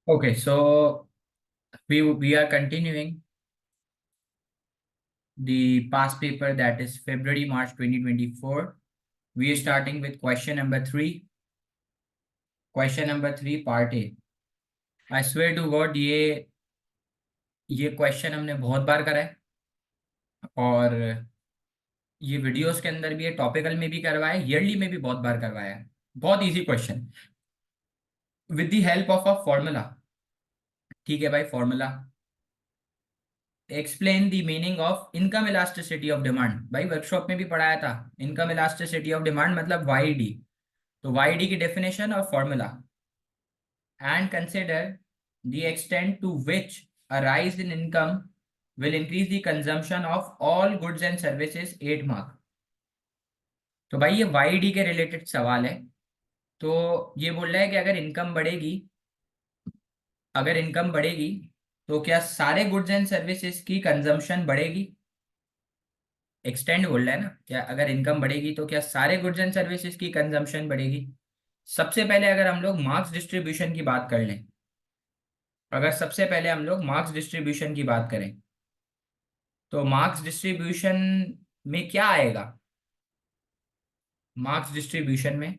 Okay, so we are continuing the past paper, that is February March 2024. We are starting with question number 3. Question number 3 part A. I swear to God ये question हमने बहुत बार करा है और ये videos के अंदर भी है, टॉपिकल में भी करवाया है, ईयरली में भी बहुत बार करवाया है। बहुत easy question with the help of a formula. ठीक है भाई, formula explain the meaning of income elasticity of demand. भाई वर्कशॉप में भी पढ़ाया था, इनकम इलास्टिसिटी ऑफ डिमांड मतलब वाईडी। तो वाईडी की डेफिनेशन और formula, and consider the extent to which a rise in income will increase the consumption of all goods and services 8 mark. तो भाई ये वाईडी के रिलेटेड सवाल है। तो ये बोल रहा है कि अगर इनकम बढ़ेगी तो क्या सारे गुड्स एंड सर्विसेज की कंजम्पशन बढ़ेगी। एक्सटेंड बोल रहा है ना, क्या अगर इनकम बढ़ेगी तो क्या सारे गुड्स एंड सर्विसेज की कंजम्पशन बढ़ेगी। सबसे पहले अगर हम लोग मार्क्स डिस्ट्रीब्यूशन की बात कर लें, अगर सबसे पहले हम लोग मार्क्स डिस्ट्रीब्यूशन की बात करें तो मार्क्स डिस्ट्रीब्यूशन में क्या आएगा। मार्क्स डिस्ट्रीब्यूशन में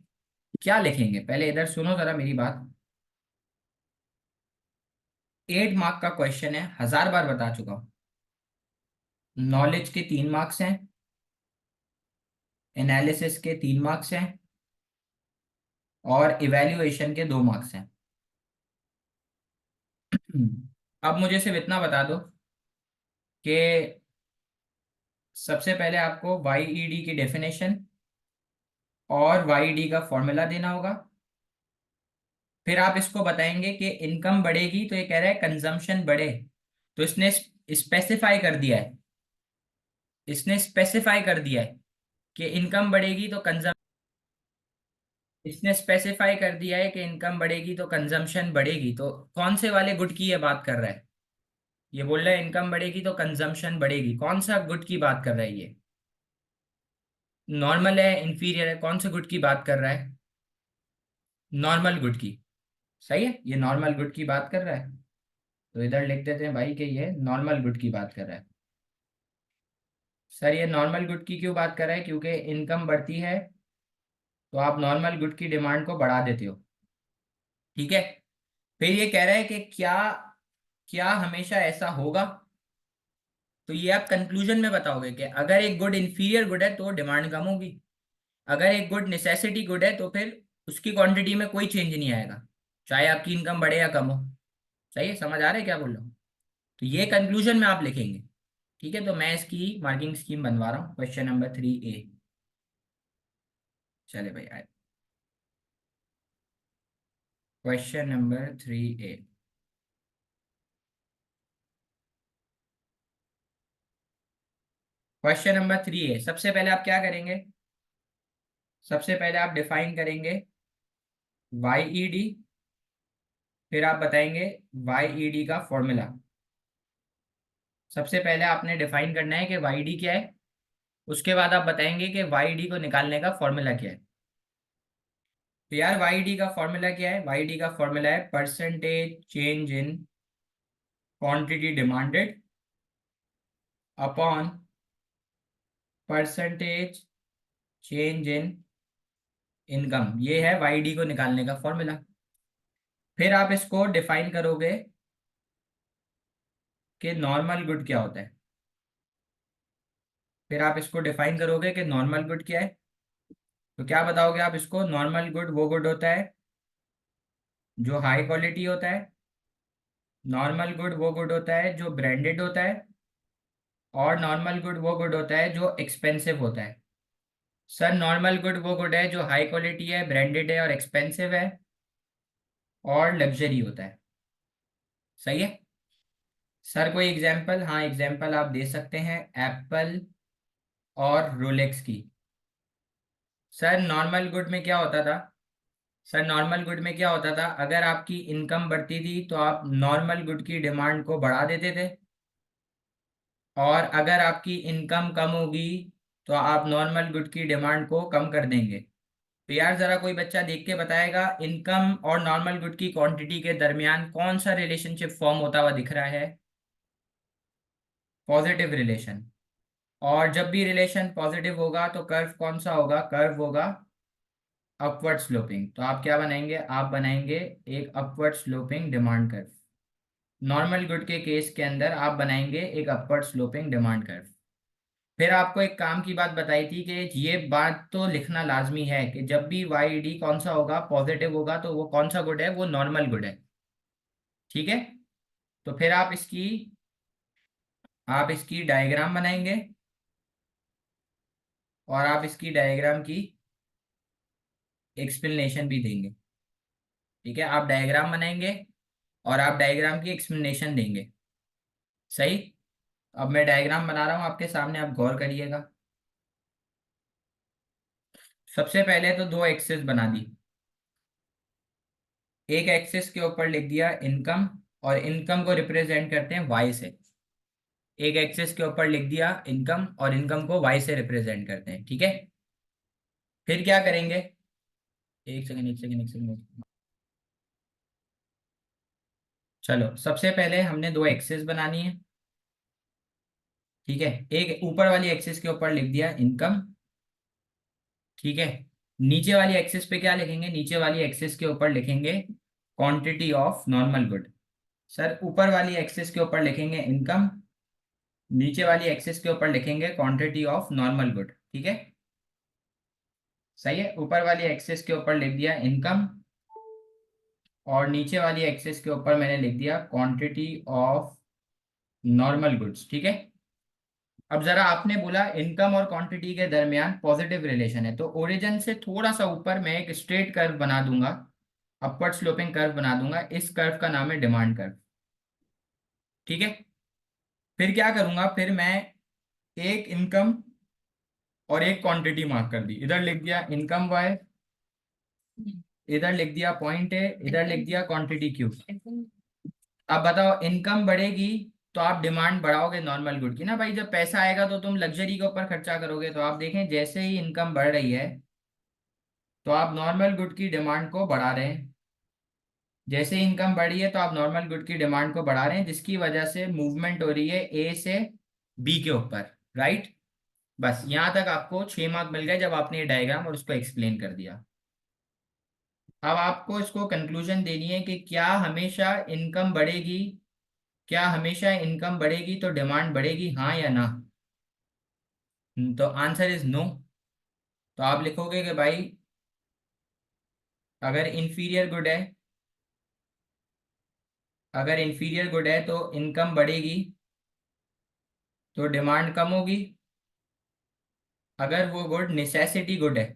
क्या लिखेंगे, पहले इधर सुनो जरा मेरी बात। 8 मार्क का क्वेश्चन है, 1000 बार बता चुका हूं। नॉलेज के 3 मार्क्स हैं, एनालिसिस के 3 मार्क्स हैं और इवैल्यूएशन के 2 मार्क्स हैं। अब मुझे सिर्फ इतना बता दो कि सबसे पहले आपको वाईईडी की डेफिनेशन और वाईडी का फॉर्मूला देना होगा। फिर आप इसको बताएंगे कि इनकम बढ़ेगी तो ये कह रहा है कंजम्पशन बढ़े, तो इसने स्पेसिफाई कर दिया है कि इनकम बढ़ेगी तो कंजम इसने स्पेसिफाई कर दिया है कि इनकम बढ़ेगी तो कंजम्पशन बढ़ेगी। तो कौन से वाले गुड की ये बात कर रहा है। ये बोल रहा है इनकम बढ़ेगी तो कंजम्पशन बढ़ेगी, कौन सा गुड की बात कर रहा है ये। नॉर्मल है, इंफीरियर है, कौन से गुड की बात कर रहा है। नॉर्मल गुड की। सही है, ये नॉर्मल गुड की बात कर रहा है। तो इधर लिख देते हैं भाई कि ये नॉर्मल गुड की बात कर रहा है। सर ये नॉर्मल गुड की क्यों बात कर रहा है, क्योंकि इनकम बढ़ती है तो आप नॉर्मल गुड की डिमांड को बढ़ा देते हो। ठीक है। फिर ये कह रहा है कि क्या क्या हमेशा ऐसा होगा। तो ये आप कंक्लूजन में बताओगे कि अगर एक गुड इंफीरियर गुड है तो डिमांड कम होगी, अगर एक गुड नेसेसिटी गुड है तो फिर उसकी क्वांटिटी में कोई चेंज नहीं आएगा, चाहे आपकी इनकम बढ़े या कम हो। सही है, समझ आ रहा है क्या बोल रहा हूँ। तो ये कंक्लूजन में आप लिखेंगे। ठीक है, तो मैं इसकी मार्किंग स्कीम बनवा रहा हूँ। Question number 3A। चले भाई आए, question number 3A। Question number 3A, सबसे पहले आप क्या करेंगे। सबसे पहले आप डिफाइन करेंगे वाईईडी, फिर आप बताएंगे वाईईडी का फॉर्मूला। सबसे पहले आपने डिफाइन करना है कि वाईडी क्या है, उसके बाद आप बताएंगे कि वाईडी को निकालने का फॉर्मूला क्या है। तो यार वाईडी का फॉर्मूला क्या है, वाईडी का फॉर्मूला है percentage change in quantity demanded upon percentage change in income. ये है वाईडी को निकालने का फॉर्मूला। फिर आप इसको डिफाइन करोगे कि नॉर्मल गुड क्या होता है। फिर आप इसको डिफाइन करोगे कि नॉर्मल गुड क्या है। तो क्या बताओगे आप इसको, नॉर्मल गुड वो गुड होता है जो हाई क्वालिटी होता है, नॉर्मल गुड वो गुड होता है जो ब्रांडेड होता है, और नॉर्मल गुड वो गुड होता है जो एक्सपेंसिव होता है। सर नॉर्मल गुड वो गुड है जो हाई क्वालिटी है, ब्रांडेड है और एक्सपेंसिव है और लग्जरी होता है। सही है। सर कोई एग्जांपल, हाँ एग्जांपल आप दे सकते हैं एप्पल और रोलेक्स की। सर नॉर्मल गुड में क्या होता था, सर नॉर्मल गुड में क्या होता था, अगर आपकी इनकम बढ़ती थी तो आप नॉर्मल गुड की डिमांड को बढ़ा देते थे, और अगर आपकी इनकम कम होगी तो आप नॉर्मल गुड की डिमांड को कम कर देंगे। तो यार जरा कोई बच्चा देख के बताएगा इनकम और नॉर्मल गुड की क्वांटिटी के दरमियान कौन सा रिलेशनशिप फॉर्म होता हुआ दिख रहा है? Positive relation. और जब भी रिलेशन पॉजिटिव होगा तो कर्व कौन सा होगा? कर्व होगा अपवर्ड स्लोपिंग। तो आप क्या बनाएंगे? आप बनाएंगे एक upward sloping demand curve. Normal good के केस के अंदर आप बनाएंगे एक अपवर्ड स्लोपिंग डिमांड कर्व। फिर आपको एक काम की बात बताई थी कि ये बात तो लिखना लाजमी है कि जब भी वाई डी कौन सा होगा? पॉजिटिव होगा, तो वो कौन सा गुड है? वो नॉर्मल गुड है। ठीक है। तो फिर आप इसकी डायग्राम बनाएंगे और आप इसकी डायग्राम की एक्सप्लेनेशन भी देंगे। ठीक है, आप डायग्राम बनाएंगे और आप डायग्राम की एक्सप्लेनेशन देंगे। सही। अब मैं डायग्राम बना रहा हूं आपके सामने, आप गौर करिएगा। सबसे पहले तो दो एक्सिस बना दी। एक एक्सिस के ऊपर लिख दिया इनकम, और इनकम को रिप्रेजेंट करते हैं वाई से। एक एक्सिस के ऊपर लिख दिया इनकम, और इनकम को वाई से रिप्रेजेंट करते हैं। ठीक है। फिर क्या करेंगे? एक सेकंड, एक सेकंड, एक सेकंड। चलो, सबसे पहले हमने दो एक्सिस बनानी है। ठीक है। एक ऊपर वाली एक्सिस के ऊपर लिख दिया इनकम। ठीक है। नीचे वाली एक्सिस पे क्या लिखेंगे? नीचे वाली एक्सिस के ऊपर लिखेंगे quantity of normal good. Sir, ऊपर वाली एक्सिस के ऊपर लिखेंगे इनकम, नीचे वाली एक्सिस के ऊपर लिखेंगे क्वांटिटी ऑफ नॉर्मल गुड। ठीक है। सही है। ऊपर वाली एक्सिस के ऊपर लिख दिया इनकम, और नीचे वाली एक्सिस के ऊपर मैंने लिख दिया क्वांटिटी ऑफ नॉर्मल गुड्स। ठीक है। अब जरा आपने बोला इनकम और क्वांटिटी के दरमियान पॉजिटिव रिलेशन है, तो ओरिजिन से थोड़ा सा ऊपर मैं एक स्ट्रेट कर्व बना दूंगा, अपवर्ड स्लोपिंग कर्व बना दूंगा। इस कर्व का नाम है डिमांड कर्व। ठीक है। फिर क्या करूंगा? फिर मैं एक इनकम और एक क्वांटिटी मार्क कर दी। इधर लिख दिया इनकम वाई, इधर लिख दिया पॉइंट ए, इधर लिख दिया क्वांटिटी क्यू। अब बताओ, इनकम बढ़ेगी तो आप डिमांड बढ़ाओगे नॉर्मल गुड की ना भाई। जब पैसा आएगा तो तुम लग्जरी के ऊपर खर्चा करोगे। तो आप देखें, जैसे ही इनकम बढ़ रही है तो आप नॉर्मल गुड की डिमांड को बढ़ा रहे हैं। जैसे इनकम बढ़ी है तो आप नॉर्मल गुड की डिमांड को बढ़ा रहे हैं, जिसकी वजह से मूवमेंट हो रही है ए से बी के ऊपर। राइट। बस यहां तक आपको 6 मार्क मिल गए जब आपने ये डायग्राम और उसको एक्सप्लेन कर दिया। अब आपको इसको कंक्लूजन देनी है कि क्या हमेशा इनकम बढ़ेगी? क्या हमेशा इनकम बढ़ेगी तो डिमांड बढ़ेगी, हाँ या ना? तो आंसर इज नो। तो आप लिखोगे कि भाई अगर इंफीरियर गुड है, अगर इंफीरियर गुड है तो इनकम बढ़ेगी तो डिमांड कम होगी। अगर वो गुड नेसेसिटी गुड है,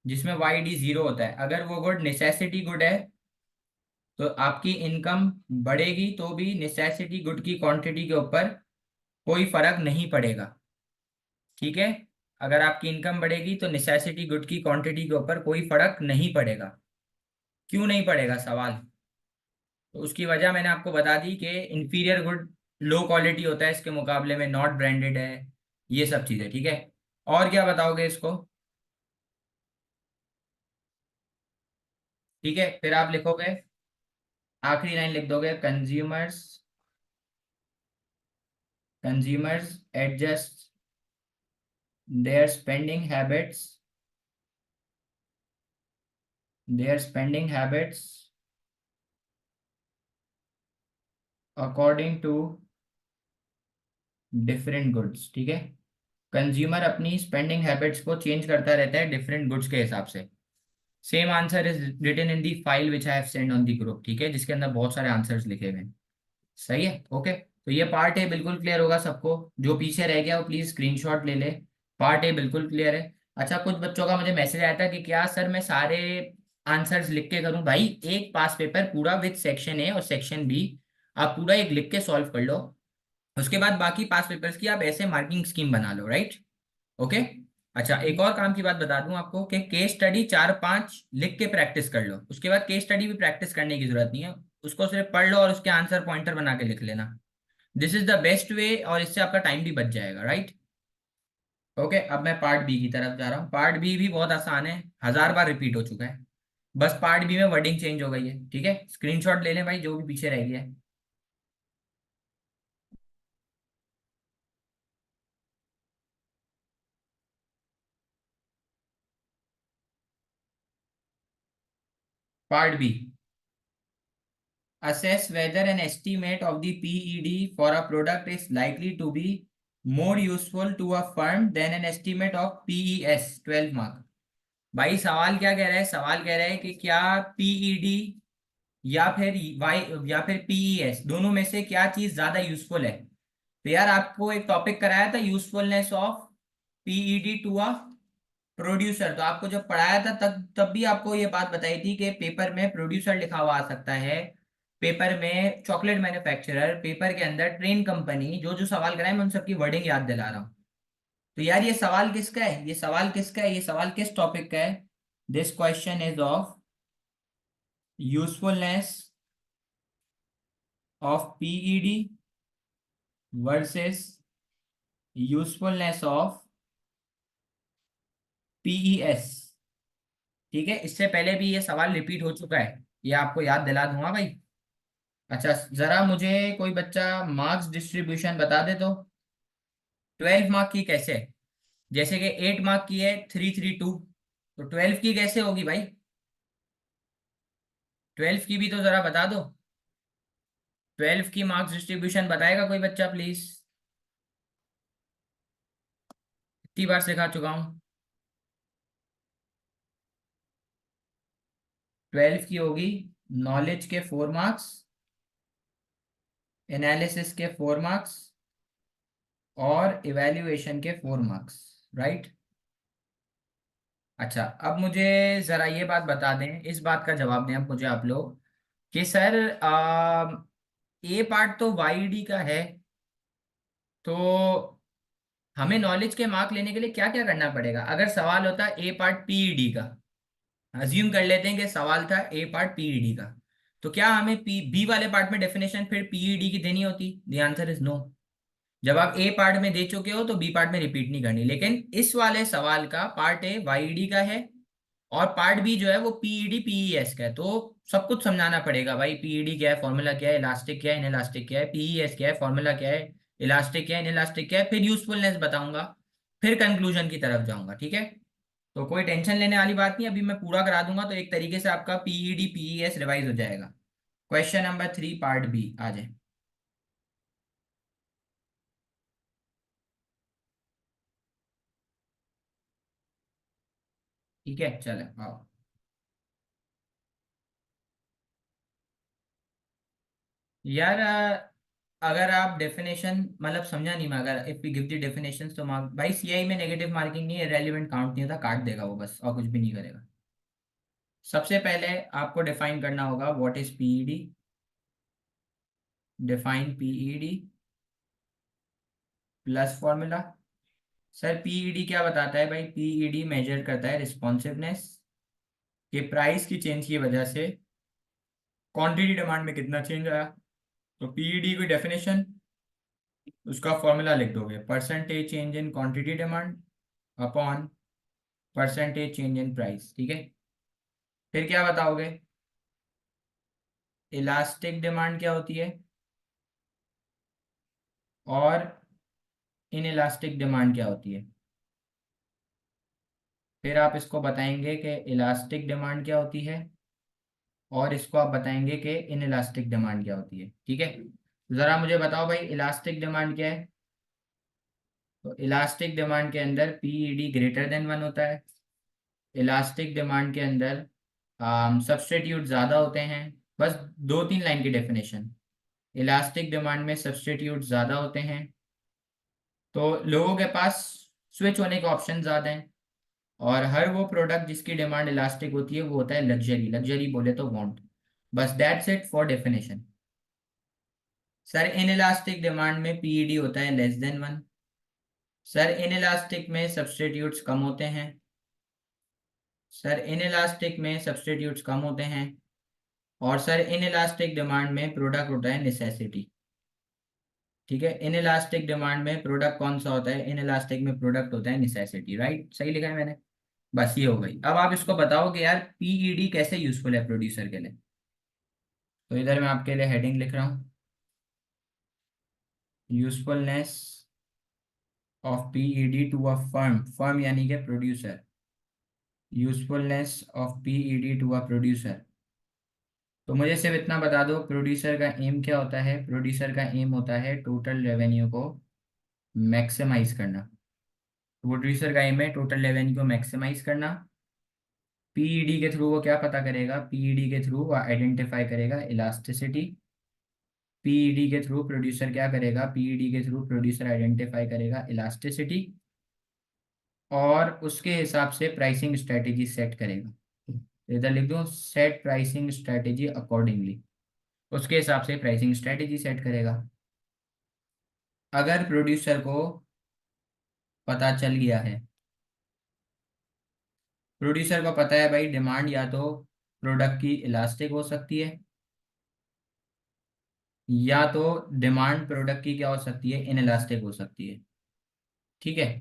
जिसमें वाई डी जीरो होता है, अगर वो गुड नेसेसिटी गुड है तो आपकी इनकम बढ़ेगी तो भी नेसेसिटी गुड की क्वांटिटी के ऊपर कोई फर्क नहीं पड़ेगा। ठीक है। अगर आपकी इनकम बढ़ेगी तो नेसेसिटी गुड की क्वांटिटी के ऊपर कोई फर्क नहीं पड़ेगा। क्यों नहीं पड़ेगा? सवाल। तो उसकी वजह मैंने आपको बता दी कि इंफीरियर गुड लो क्वालिटी होता है इसके मुकाबले में, नॉट ब्रांडेड है, ये सब चीज़ें। ठीक है। और क्या बताओगे इसको? ठीक है। फिर आप लिखोगे, आखिरी लाइन लिख दोगे, consumers adjust their spending habits according to different goods. ठीक है। कंज्यूमर अपनी स्पेंडिंग हैबिट्स को चेंज करता रहता है डिफरेंट गुड्स के हिसाब से। Same answer is written in the file which I have send on the group. ठीक है, जिसके अंदर बहुत सारे आंसर्स लिखे हुए हैं। सही है। ओके, तो ये पार्ट ए बिल्कुल क्लियर होगा सबको। जो पीछे रह गया वो प्लीज स्क्रीनशॉट ले ले। पार्ट ए बिल्कुल क्लियर है। अच्छा, कुछ बच्चों का मुझे मैसेज आया था कि क्या सर मैं सारे आंसर्स लिख के करूं? भाई एक पास पेपर पूरा विद सेक्शन ए और सेक्शन बी आप पूरा एक लिख के सॉल्व कर लो। उसके बाद बाकी पास पेपर्स की आप ऐसे मार्किंग स्कीम बना लो। राइट। ओके। अच्छा, एक और काम की बात बता दूं आपको कि केस स्टडी 4-5 लिख के प्रैक्टिस कर लो। उसके बाद केस स्टडी भी प्रैक्टिस करने की जरूरत नहीं है, उसको सिर्फ पढ़ लो और उसके आंसर पॉइंटर बना के लिख लेना। This is the best way, और इससे आपका टाइम भी बच जाएगा। राइट। ओके, अब मैं पार्ट बी की तरफ जा रहा हूँ। पार्ट बी भी बहुत आसान है, 1000 बार रिपीट हो चुका है। बस पार्ट बी में वर्डिंग चेंज हो गई है, ठीक है। स्क्रीनशॉट ले लें भाई, जो भी पीछे रह गया है। Part B, assess whether an estimate of the PED for a product is likely to be more useful to a firm than an estimate of PES, 12 mark. भाई सवाल क्या कह रहा है? सवाल कह रहा है कि क्या पीईडी या फिर वाई या फिर पीईएस, दोनों में से क्या चीज ज्यादा यूजफुल है। तो यार आपको एक टॉपिक कराया था, usefulness of PED to a producer. तो आपको जब पढ़ाया था तब तब भी आपको ये बात बताई थी कि पेपर में प्रोड्यूसर लिखा हुआ आ सकता है, पेपर में चॉकलेट मैन्युफैक्चरर, पेपर के अंदर ट्रेन कंपनी। जो जो सवाल कराए मैं उन सबकी वर्डिंग याद दिला रहा हूँ। तो यार ये सवाल किसका है? ये सवाल किसका है? ये सवाल किस टॉपिक का है? This question is of usefulness of PED versus usefulness of PES. ठीक है, इससे पहले भी ये सवाल रिपीट हो चुका है, ये आपको याद दिला दूंगा भाई। अच्छा, जरा मुझे कोई बच्चा मार्क्स डिस्ट्रीब्यूशन बता दे तो। 12 मार्क की कैसे है? जैसे कि 8 मार्क की है 332, तो 12 की कैसे होगी भाई? 12 की भी तो जरा बता दो। 12 की मार्क्स डिस्ट्रीब्यूशन बताएगा कोई बच्चा प्लीज? इतनी बार सिखा चुका हूँ। 12 की होगी नॉलेज के 4 मार्क्स, एनालिसिस के 4 मार्क्स और इवैल्यूएशन के 4 मार्क्स, राइट। अच्छा, अब मुझे जरा ये बात बता दें, इस बात का जवाब दें अब मुझे आप लोग कि सर ए पार्ट तो वाईडी का है, तो हमें नॉलेज के मार्क लेने के लिए क्या क्या करना पड़ेगा? अगर सवाल होता ए पार्ट पीईडी का, अज्यूम कर लेते हैं कि सवाल था ए पार्ट पीईडी का, तो क्या हमें पी बी वाले पार्ट में डेफिनेशन फिर पीईडी की देनी होती? The answer is no. जब आप ए पार्ट में दे चुके हो तो बी पार्ट में रिपीट नहीं करनी। लेकिन इस वाले सवाल का पार्ट ए वाईडी का है और पार्ट बी जो है वो पीईडी पीईएस का है, तो सब कुछ समझाना पड़ेगा भाई। पीईडी क्या है, फॉर्मूला क्या है, इलास्टिक क्या है, इनइलास्टिक क्या है, पीईएस क्या है, फॉर्मूला क्या है, इलास्टिक क्या है, इनइलास्टिक क्या है, फिर यूजफुलनेस बताऊंगा, फिर कंक्लूजन की तरफ जाऊंगा, ठीक है। तो कोई टेंशन लेने वाली बात नहीं, अभी मैं पूरा करा दूंगा तो एक तरीके से आपका पीईडी पीईएस रिवाइज हो जाएगा। क्वेश्चन नंबर 3 पार्ट बी आ जाए। ठीक है, चले आओ। यार अगर आप डेफिनेशन मतलब समझा नहीं मैं, अगर if we give the definition तो मार्क भाई, सीआई में नेगेटिव मार्किंग नहीं है, रेलिवेंट काउंट नहीं होता, काट देगा वो बस, और कुछ भी नहीं करेगा। सबसे पहले आपको डिफाइन करना होगा what is PED. Define PED plus formula. Sir PED क्या बताता है भाई? पीईडी मेजर करता है रिस्पॉन्सिवनेस कि प्राइस की चेंज की वजह से क्वांटिटी डिमांड में कितना चेंज आया। तो पीईडी की डेफिनेशन, उसका फॉर्मूला लिख दोगे, percentage change in quantity demand upon percentage change in price, ठीक है। फिर क्या बताओगे? इलास्टिक डिमांड क्या होती है और इन इलास्टिक डिमांड क्या होती है। फिर आप इसको बताएंगे कि इलास्टिक डिमांड क्या होती है और इसको आप बताएंगे कि इन इलास्टिक डिमांड क्या होती है, ठीक है। ज़रा मुझे बताओ भाई, इलास्टिक डिमांड क्या है? तो इलास्टिक डिमांड के अंदर पीईडी ग्रेटर देन 1 होता है। इलास्टिक डिमांड के अंदर सब्सटीट्यूट ज़्यादा होते हैं। बस 2-3 लाइन की डेफिनेशन। इलास्टिक डिमांड में सब्सटीट्यूट ज़्यादा होते हैं, तो लोगों के पास स्विच होने के ऑप्शन ज़्यादा हैं। और हर वो प्रोडक्ट जिसकी डिमांड इलास्टिक होती है वो होता है लग्जरी। लग्जरी बोले तो वांट। बस that's it for definition. Sir in elastic demand में पीईडी होता है less than 1। Sir in elastic में सब्सटीट्यूट्स कम होते हैं। सर इन इलास्टिक में सब्सटीट्यूट्स कम होते हैं। और सर इन इलास्टिक डिमांड में प्रोडक्ट होता है नेसेसिटी, ठीक है, इन इलास्टिक डिमांड में प्रोडक्ट कौन सा होता है? इन इलास्टिक में प्रोडक्ट होता है नेसेसिटी, राइट? सही लिखा है मैंने। बस ये हो गई। अब आप इसको बताओ कि यार पीईडी कैसे यूजफुल है प्रोड्यूसर के लिए। तो इधर मैं आपके लिए हेडिंग लिख रहा हूँ, usefulness of PED to a firm, firm यानी कि producer, usefulness of PED to a producer. तो मुझे सिर्फ इतना बता दो, प्रोड्यूसर का एम क्या होता है? प्रोड्यूसर का एम होता है टोटल रेवेन्यू को मैक्सिमाइज करना। प्रोड्यूसर का एम है टोटल रेवेन्यू को मैक्सिमाइज करना। पीईडी के थ्रू वो क्या पता करेगा? पीईडी के थ्रू वो आइडेंटिफाई करेगा इलास्टिसिटी। पीईडी के थ्रू प्रोड्यूसर क्या करेगा? पीईडी के थ्रू प्रोड्यूसर आइडेंटिफाई करेगा इलास्टिसिटी, और उसके हिसाब से प्राइसिंग स्ट्रेटेजी सेट करेगा। तो इधर लिख दो, सेट प्राइसिंग स्ट्रेटेजी अकॉर्डिंगली, उसके हिसाब से प्राइसिंग स्ट्रेटेजी सेट करेगा। अगर प्रोड्यूसर को पता चल गया है, प्रोड्यूसर को पता है भाई डिमांड या तो प्रोडक्ट की इलास्टिक हो सकती है, या तो डिमांड प्रोडक्ट की क्या हो सकती है? इनइलास्टिक हो सकती है। ठीक है,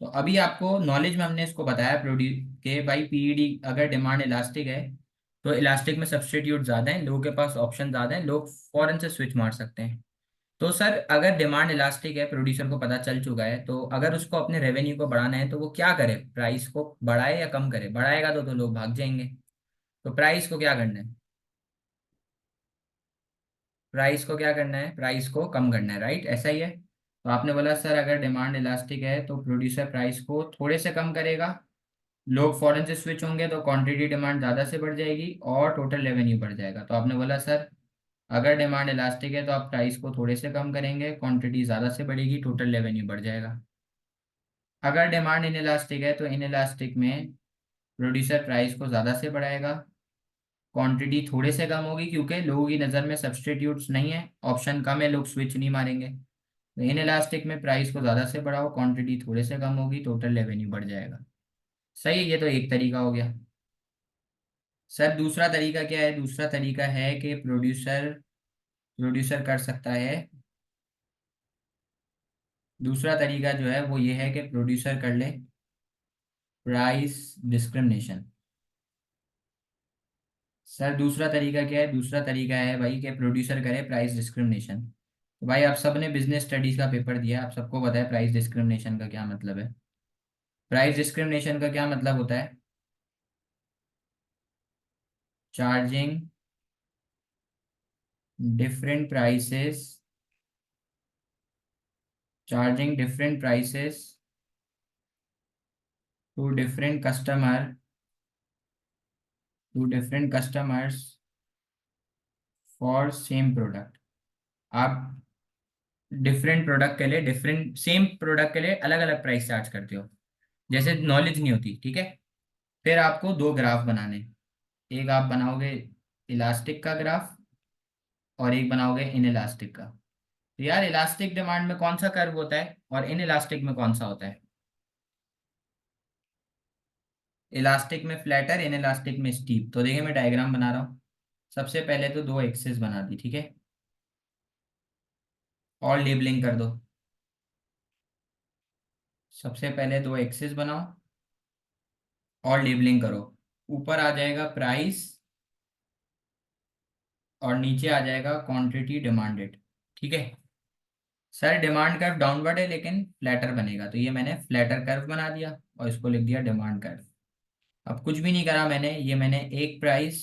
तो अभी आपको नॉलेज में हमने इसको बताया प्रोड्यू के भाई पीईडी अगर डिमांड इलास्टिक है तो इलास्टिक में सब्स्टिट्यूट ज़्यादा है, लोगों के पास ऑप्शन ज़्यादा है, लोग फौरन से स्विच मार सकते हैं। तो सर अगर डिमांड इलास्टिक है, प्रोड्यूसर को पता चल चुका है, तो अगर उसको अपने रेवेन्यू को बढ़ाना है तो वो क्या करे? प्राइस को बढ़ाए या कम करे? बढ़ाएगा तो लोग भाग जाएंगे। तो प्राइस को क्या करना है? प्राइस को क्या करना है? प्राइस को कम करना है, राइट? ऐसा ही है। तो आपने बोला सर अगर डिमांड इलास्टिक है तो प्रोड्यूसर प्राइस को थोड़े से कम करेगा, लोग फॉरेन से स्विच होंगे तो क्वांटिटी डिमांड ज़्यादा से बढ़ जाएगी और टोटल रेवेन्यू बढ़ जाएगा। तो आपने बोला सर अगर डिमांड इलास्टिक है तो आप प्राइस को थोड़े से कम करेंगे, क्वांटिटी ज़्यादा से बढ़ेगी, टोटल रेवेन्यू बढ़ जाएगा। अगर डिमांड इन इलास्टिक है तो इन इलास्टिक में प्रोड्यूसर प्राइस को ज़्यादा से बढ़ाएगा, क्वांटिटी थोड़े से कम होगी क्योंकि लोगों की नज़र में सब्सटीट्यूट्स नहीं है, ऑप्शन कम है, लोग स्विच नहीं मारेंगे। तो इन इलास्टिक में प्राइस को ज़्यादा से बढ़ाओ, क्वांटिटी थोड़े से कम होगी, टोटल रेवेन्यू बढ़ जाएगा। सही है, ये तो एक तरीका हो गया। सर दूसरा तरीका क्या है? दूसरा तरीका है कि प्रोड्यूसर प्रोड्यूसर कर सकता है, दूसरा तरीका जो है वो ये है कि प्रोड्यूसर कर ले प्राइस डिस्क्रिमिनेशन। सर दूसरा तरीका क्या है? दूसरा तरीका है भाई कि प्रोड्यूसर करे प्राइस डिस्क्रिमिनेशन। तो भाई आप सबने बिजनेस स्टडीज का पेपर दिया, आप सबको पता है प्राइस डिस्क्रिमिनेशन का क्या मतलब है। प्राइस डिस्क्रिमिनेशन का क्या मतलब होता है? Charging different prices, charging different prices to different customer, to different customers for same product. आप डिफरेंट प्रोडक्ट के लिए, डिफरेंट सेम प्रोडक्ट के लिए अलग अलग प्राइस चार्ज करते हो, जैसे नॉलेज नहीं होती, ठीक है? फिर आपको दो ग्राफ बनाने, एक आप बनाओगे इलास्टिक का ग्राफ और एक बनाओगे इन इलास्टिक का। तो यार इलास्टिक डिमांड में कौन सा कर्व होता है और इन इलास्टिक में कौन सा होता है? इलास्टिक में फ्लैटर, इन इलास्टिक में स्टीप। तो देखिए मैं डायग्राम बना रहा हूँ। सबसे पहले तो दो एक्सिस बना दी, ठीक है, और लेबलिंग कर दो। सबसे पहले दो एक्सिस बनाओ और लेबलिंग करो। ऊपर आ जाएगा प्राइस और नीचे आ जाएगा क्वांटिटी डिमांडेड, ठीक है? सर डिमांड कर्व डाउनवर्ड है लेकिन फ्लैटर बनेगा, तो ये मैंने फ्लैटर कर्व बना दिया और इसको लिख दिया डिमांड कर्व। अब कुछ भी नहीं करा मैंने, ये मैंने एक प्राइस,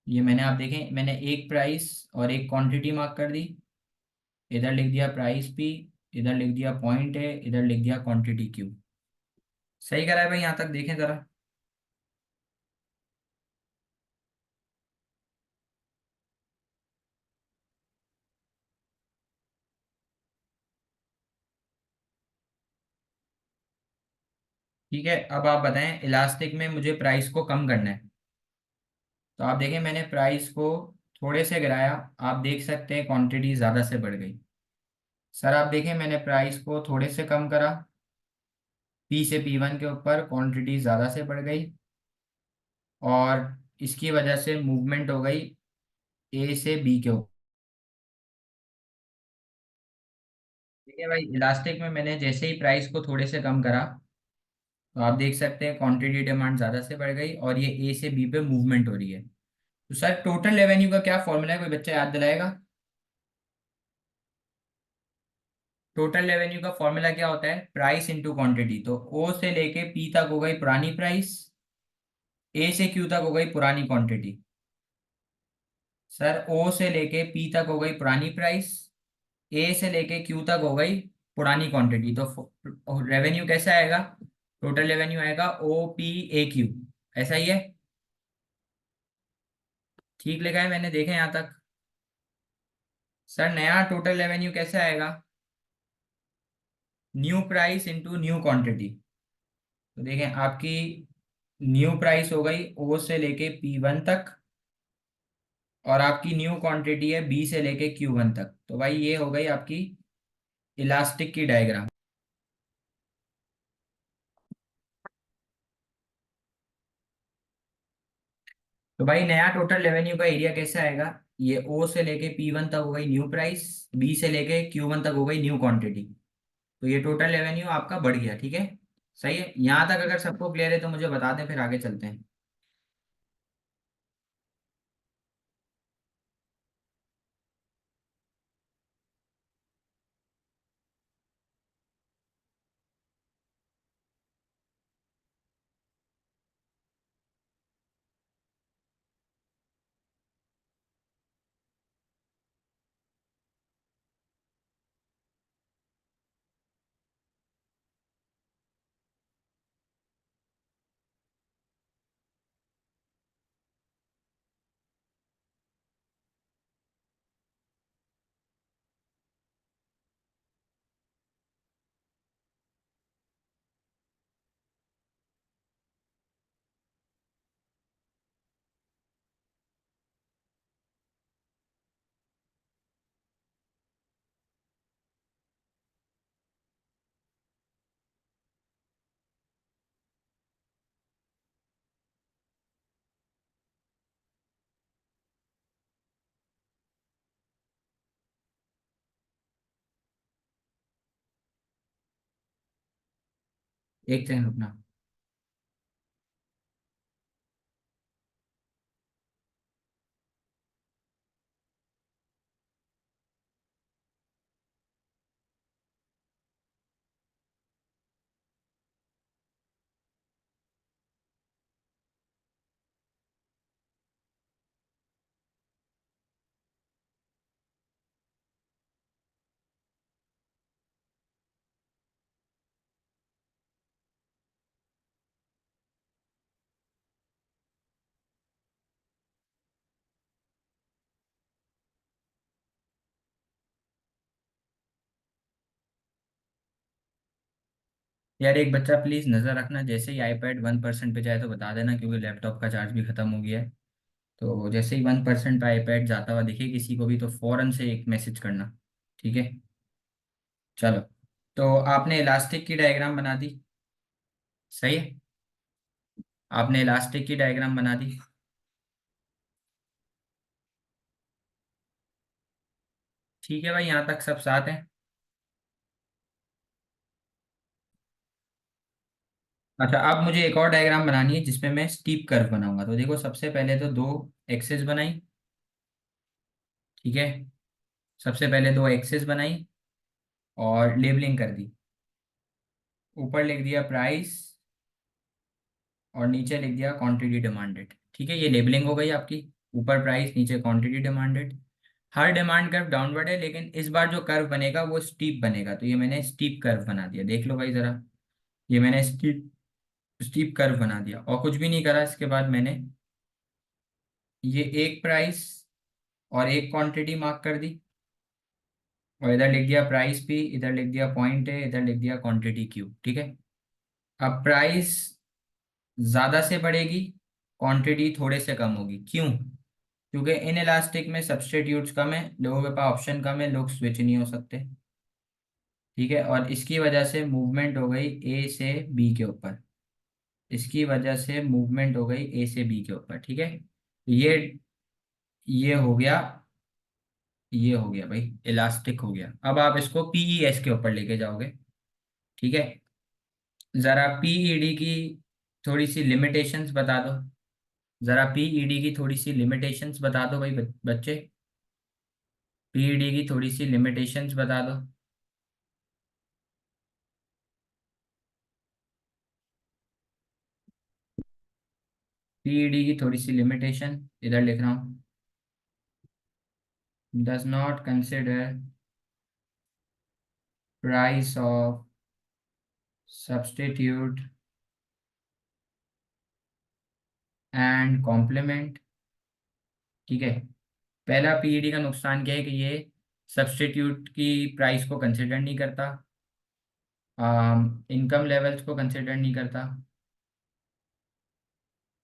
ये मैंने, आप देखें मैंने एक प्राइस और एक क्वांटिटी मार्क कर दी। इधर लिख दिया प्राइस पी, इधर लिख दिया पॉइंट ए, इधर लिख दिया क्वांटिटी क्यू। सही करा है भाई? यहाँ तक देखें जरा। ठीक है, अब आप बताएं इलास्टिक में मुझे प्राइस को कम करना है, तो आप देखें मैंने प्राइस को थोड़े से गिराया, आप देख सकते हैं क्वांटिटी ज़्यादा से बढ़ गई। सर आप देखें मैंने प्राइस को थोड़े से कम करा, पी से P1 के ऊपर क्वांटिटी ज़्यादा से बढ़ गई, और इसकी वजह से मूवमेंट हो गई ए से बी के ऊपर। ठीक है भाई, इलास्टिक में मैंने जैसे ही प्राइस को थोड़े से कम करा, तो आप देख सकते हैं क्वांटिटी डिमांड ज्यादा से बढ़ गई और ये ए से बी पे मूवमेंट हो रही है। तो सर टोटल रेवेन्यू का क्या फॉर्मूला है, कोई बच्चा याद दिलाएगा? टोटल रेवेन्यू का फॉर्मूला क्या होता है? Price into quantity. तो ओ से लेके पी तक हो गई पुरानी प्राइस, ए से क्यू तक हो गई पुरानी क्वांटिटी। सर ओ से लेके पी तक हो गई पुरानी प्राइस, ए से लेके क्यू तक हो गई पुरानी क्वांटिटी। तो रेवेन्यू कैसा आएगा? टोटल रेवेन्यू आएगा ओ पी ए क्यू। ऐसा ही है? ठीक लिखा है मैंने, देखें यहाँ तक। सर नया टोटल रेवेन्यू कैसे आएगा? New price into new quantity. तो देखें आपकी न्यू प्राइस हो गई ओ से लेके पी वन तक, और आपकी न्यू क्वांटिटी है बी से लेके क्यू वन तक। तो भाई ये हो गई आपकी इलास्टिक की डायग्राम। तो भाई नया टोटल रेवेन्यू का एरिया कैसे आएगा? ये ओ से लेके पी वन तक हो गई न्यू प्राइस, बी से लेके क्यू वन तक हो गई न्यू क्वांटिटी। तो ये टोटल रेवेन्यू आपका बढ़ गया, ठीक है। सही है, यहाँ तक अगर सबको क्लियर है तो मुझे बता दें, फिर आगे चलते हैं। एक सेकंड रुकना। यार एक बच्चा प्लीज नजर रखना, जैसे ही आईपैड 1% पे जाए तो बता देना, क्योंकि लैपटॉप का चार्ज भी खत्म हो गया है। तो जैसे ही 1% पे आईपैड जाता हुआ दिखे किसी को भी, तो फौरन से एक मैसेज करना। ठीक है, चलो। तो आपने इलास्टिक की डायग्राम बना दी, सही है। आपने इलास्टिक की डायग्राम बना दी। ठीक है भाई, यहाँ तक सब साथ हैं। अच्छा, अब मुझे एक और डायग्राम बनानी है जिसमें मैं स्टीप कर्व बनाऊंगा। तो देखो, सबसे पहले तो दो एक्सेस बनाई, ठीक है। सबसे पहले दो एक्सेस बनाई और लेबलिंग कर दी। ऊपर लिख दिया प्राइस और नीचे लिख दिया क्वांटिटी डिमांडेड। ठीक है, ये लेबलिंग हो गई आपकी। ऊपर प्राइस, नीचे क्वांटिटी डिमांडेड। हर डिमांड कर्व डाउनवर्ड है, लेकिन इस बार जो कर्व बनेगा वो स्टीप बनेगा। तो ये मैंने स्टीप कर्व बना दिया, देख लो भाई जरा। ये मैंने स्टीप स्टीप कर्व बना दिया, और कुछ भी नहीं करा इसके बाद। मैंने ये एक प्राइस और एक क्वांटिटी मार्क कर दी, और इधर लिख दिया प्राइस पी, इधर लिख दिया पॉइंट है, इधर लिख दिया क्वांटिटी क्यू। ठीक है। अब प्राइस ज्यादा से बढ़ेगी, क्वांटिटी थोड़े से कम होगी। क्यों? क्योंकि इन इलास्टिक में सब्सटीट्यूट्स कम है, लोगों के पास ऑप्शन कम है, लोग स्विच नहीं हो सकते। ठीक है, और इसकी वजह से मूवमेंट हो गई ए से बी के ऊपर। इसकी वजह से मूवमेंट हो गई ए से बी के ऊपर। ठीक है, ये हो गया ये हो गया भाई, इलास्टिक हो गया। अब आप इसको पीईएस के ऊपर लेके जाओगे। ठीक है, जरा पीईडी की थोड़ी सी लिमिटेशंस बता दो। जरा पीईडी की थोड़ी सी लिमिटेशंस बता दो भाई बच्चे। पीईडी की थोड़ी सी लिमिटेशंस बता दो। पीईडी की थोड़ी सी लिमिटेशन इधर लिख रहा हूँ। Does not consider price of substitute and complement. ठीक है, पहला पीईडी का नुकसान क्या है कि ये सब्स्टिट्यूट की प्राइस को कंसिडर नहीं करता, इनकम लेवल्स को कंसिडर नहीं करता।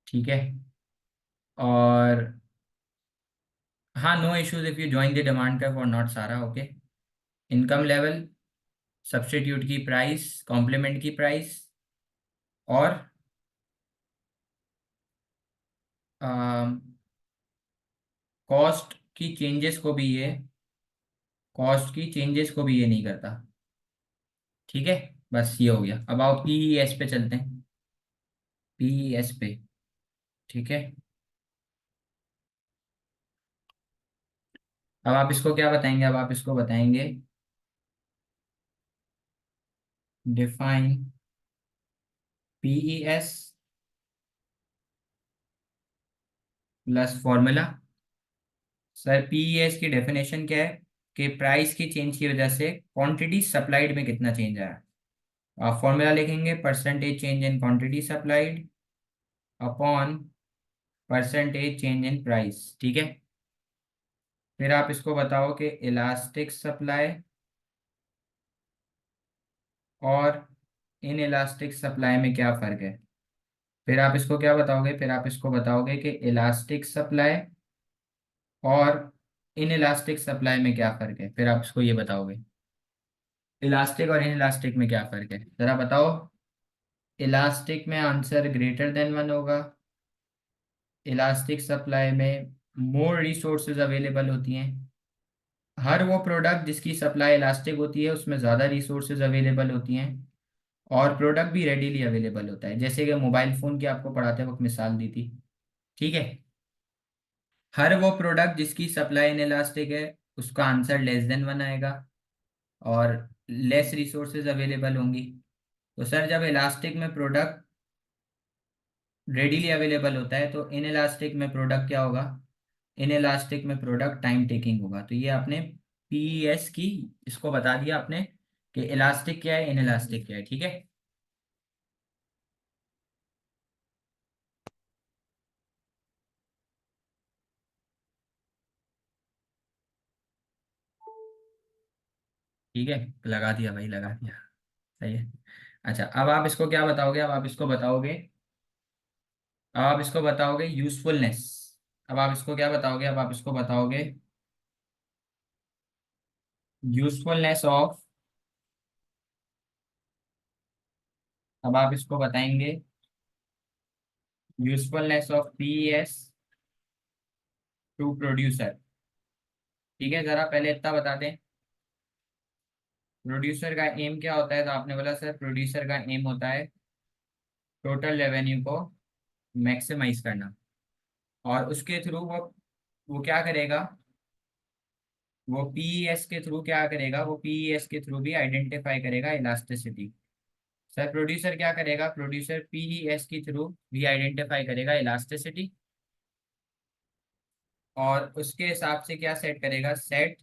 ठीक है, और हाँ, no issues if you join the demand curve और नॉट सारा। ओके, इनकम लेवल, सब्स्टिट्यूट की प्राइस, कॉम्प्लीमेंट की प्राइस, और कॉस्ट की चेंजेस को भी ये, कॉस्ट की चेंजेस को भी ये नहीं करता। ठीक है, बस ये हो गया। अब आओ पीईएस पे चलते हैं, पीईएस पे। ठीक है, अब आप इसको क्या बताएंगे? अब आप इसको बताएंगे define PES plus formula. Sir PES की डेफिनेशन क्या है कि प्राइस की चेंज की वजह से क्वांटिटी सप्लाइड में कितना चेंज आया। आप फॉर्मूला लिखेंगे percentage change in quantity supplied upon percentage change in price. ठीक है, फिर आप इसको बताओ कि इलास्टिक सप्लाई और इन इलास्टिक सप्लाई में क्या फ़र्क है। फिर आप इसको क्या बताओगे? फिर आप इसको बताओगे कि इलास्टिक सप्लाई और इन इलास्टिक सप्लाई में क्या फ़र्क है। फिर आप इसको ये बताओगे इलास्टिक और इन इलास्टिक में क्या फ़र्क है, ज़रा बताओ। इलास्टिक में आंसर ग्रेटर देन वन होगा, इलास्टिक सप्लाई में मोर रिसोर्सेज अवेलेबल होती हैं। हर वो प्रोडक्ट जिसकी सप्लाई इलास्टिक होती है उसमें ज़्यादा रिसोर्सेज अवेलेबल होती हैं, और प्रोडक्ट भी रेडीली अवेलेबल होता है, जैसे कि मोबाइल फ़ोन की आपको पढ़ाते वक्त मिसाल दी थी। ठीक है, हर वो प्रोडक्ट जिसकी सप्लाई इन इलास्टिक है उसका आंसर लेस देन वन आएगा, और लेस रिसोर्सेज अवेलेबल होंगी। तो सर जब इलास्टिक में प्रोडक्ट रेडीली अवेलेबल होता है तो इन इलास्टिक में प्रोडक्ट क्या होगा? इन इलास्टिक में प्रोडक्ट टाइम टेकिंग होगा। तो ये आपने पीईएस की, इसको बता दिया आपने कि इलास्टिक क्या है, इन इलास्टिक क्या है। ठीक है, ठीक है, लगा दिया भाई, लगा दिया। सही है। अच्छा, अब आप इसको क्या बताओगे? अब आप इसको बताओगे, अब आप इसको बताओगे यूजफुलनेस। अब आप इसको क्या बताओगे? अब आप इसको बताओगे यूजफुलनेस ऑफ, अब आप इसको बताएंगे usefulness of PES to producer. ठीक है, जरा पहले इतना बता दें, प्रोड्यूसर का एम क्या होता है? तो आपने बोला सर प्रोड्यूसर का एम होता है टोटल रेवेन्यू को मैक्सिमाइज करना, और उसके थ्रू वो क्या करेगा? वो पीईएस के थ्रू क्या करेगा? वो पीईएस के थ्रू भी आइडेंटिफाई करेगा इलास्टिसिटी। सर प्रोड्यूसर क्या करेगा? प्रोड्यूसर पीईएस के थ्रू भी आइडेंटिफाई करेगा इलास्टिसिटी, और उसके हिसाब से क्या सेट करेगा? Set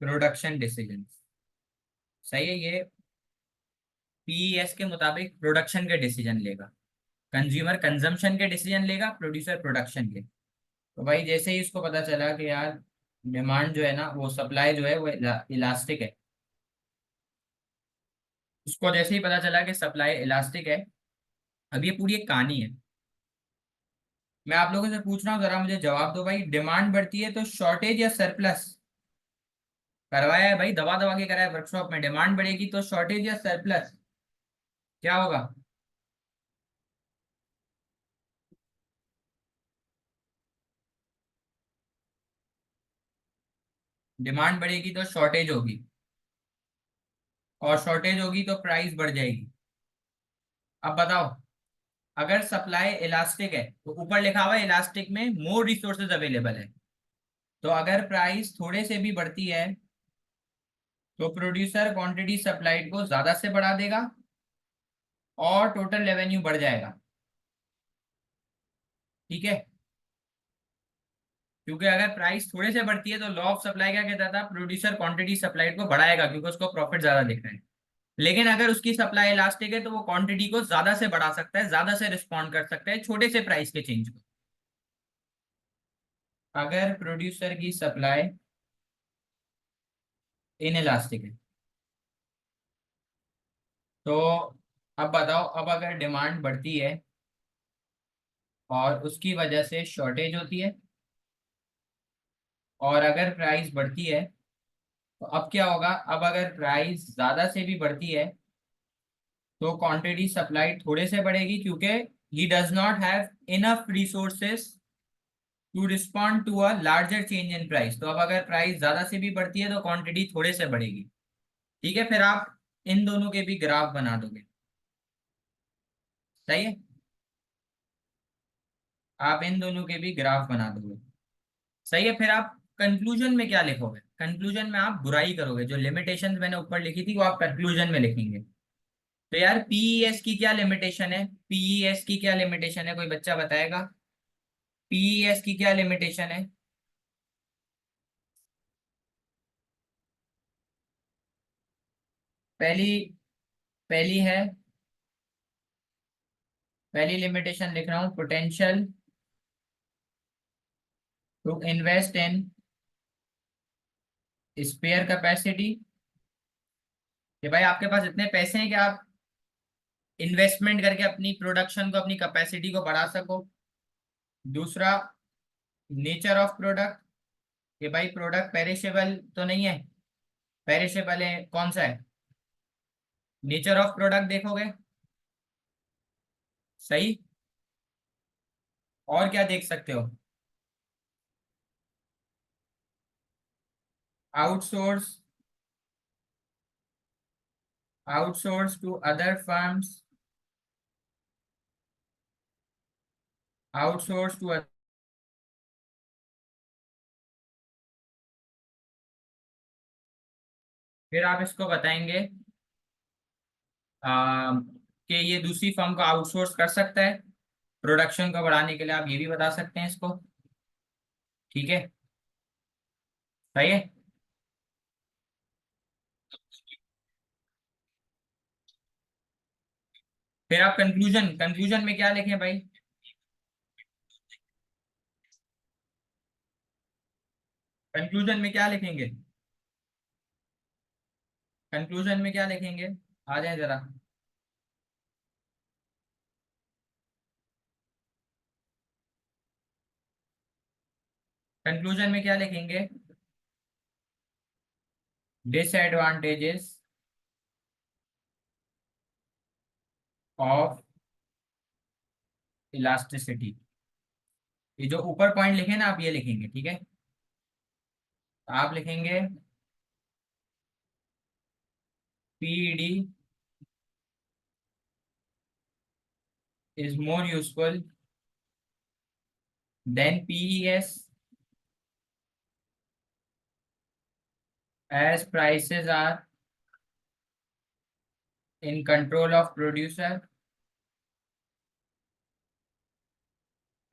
production decision. सही है, ये पीईएस के मुताबिक प्रोडक्शन के डिसीजन लेगा। कंज्यूमर कंजम्पशन के डिसीजन लेगा, प्रोड्यूसर प्रोडक्शन के। तो भाई जैसे ही उसको पता चला कि यार डिमांड जो है ना, वो सप्लाई जो है वो इलास्टिक है, उसको जैसे ही पता चला कि सप्लाई इलास्टिक है, अब ये पूरी एक कहानी है। मैं आप लोगों से पूछ रहा हूँ, जरा मुझे जवाब दो भाई। डिमांड बढ़ती है तो शॉर्टेज या सरप्लस? करवाया है भाई, दबा दबा के कराया वर्कशॉप में। डिमांड बढ़ेगी तो शॉर्टेज या सरप्लस, क्या होगा? डिमांड बढ़ेगी तो शॉर्टेज होगी, और शॉर्टेज होगी तो प्राइस बढ़ जाएगी। अब बताओ, अगर सप्लाई इलास्टिक है तो ऊपर लिखा हुआ है इलास्टिक में मोर रिसोर्सेज अवेलेबल है, तो अगर प्राइस थोड़े से भी बढ़ती है तो प्रोड्यूसर क्वांटिटी सप्लाइड को ज्यादा से बढ़ा देगा और टोटल रेवेन्यू बढ़ जाएगा। ठीक है, क्योंकि अगर प्राइस थोड़े से बढ़ती है तो लॉ ऑफ सप्लाई क्या कहता था, प्रोड्यूसर क्वांटिटी सप्लाइड को बढ़ाएगा क्योंकि उसको प्रॉफिट ज्यादा दिख रहा है। लेकिन अगर उसकी सप्लाई इलास्टिक है तो वो क्वांटिटी को ज्यादा से बढ़ा सकता है, ज्यादा से रिस्पॉन्ड कर सकता है छोटे से प्राइस के चेंज को। अगर प्रोड्यूसर की सप्लाई इन इलास्टिक है तो अब बताओ, अब अगर डिमांड बढ़ती है और उसकी वजह से शॉर्टेज होती है, और अगर प्राइस बढ़ती है तो अब क्या होगा, अब अगर प्राइस ज्यादा से भी बढ़ती है तो क्वांटिटी सप्लाई थोड़े से बढ़ेगी क्योंकि he does not have enough resources to respond to a larger change in price. तो अब अगर प्राइस ज्यादा से भी बढ़ती है तो क्वांटिटी थोड़े से बढ़ेगी। ठीक है, फिर आप इन दोनों के भी ग्राफ बना दोगे। सही है, आप इन दोनों के भी ग्राफ बना दोगे। सही है, फिर आप कंक्लूजन में क्या लिखोगे, कंक्लूजन में आप बुराई करोगे, जो लिमिटेशन मैंने ऊपर लिखी थी वो आप कंक्लूजन में लिखेंगे। तो यार पीईएस की क्या लिमिटेशन है, पीईएस की क्या लिमिटेशन है, कोई बच्चा बताएगा? पीईएस की क्या लिमिटेशन है? पहली पहली है, पहली लिमिटेशन लिख रहा हूं, potential to invest in spare capacity, कि भाई आपके पास इतने पैसे हैं कि आप इन्वेस्टमेंट करके अपनी प्रोडक्शन को, अपनी कैपेसिटी को बढ़ा सको। दूसरा, नेचर ऑफ प्रोडक्ट, कि भाई प्रोडक्ट पेरिशेबल तो नहीं है, पेरिशेबल है कौन सा है, नेचर ऑफ प्रोडक्ट देखोगे। सही, और क्या देख सकते हो, outsource, outsource to other firms, outsource to, फिर आप इसको बताएंगे कि ये दूसरी फर्म को आउटसोर्स कर सकता है प्रोडक्शन को बढ़ाने के लिए, आप ये भी बता सकते हैं इसको। ठीक है, सही है। फिर आप कंक्लूजन, कंक्लूजन में क्या लिखें भाई, कंक्लूजन में क्या लिखेंगे, कंक्लूजन में क्या लिखेंगे, आ जाए जरा। कंक्लूजन में क्या लिखेंगे, डिसएडवांटेजेस ऑफ इलास्टिसिटी, ये जो ऊपर पॉइंट लिखे ना आप ये लिखेंगे। ठीक है, आप लिखेंगे PED is more useful than PES as prices are in control of producer,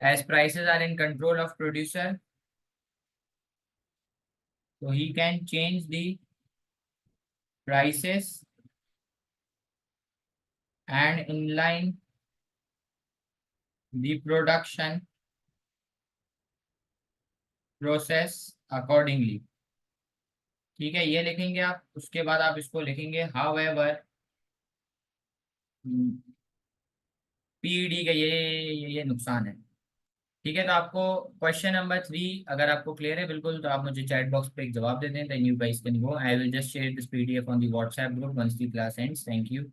as prices are in control of producer, so he can change the prices and inline the production process accordingly। ठीक है, ये लिखेंगे आप, उसके बाद आप इसको लिखेंगे however पीडी का ये नुकसान है। ठीक है, तो आपको क्वेश्चन नंबर 3 अगर आपको क्लियर है बिल्कुल तो आप मुझे चैट बॉक्स पे एक जवाब दे दें, then you guys can go, I will just share this PDF on the WhatsApp group once the class ends. Thank you.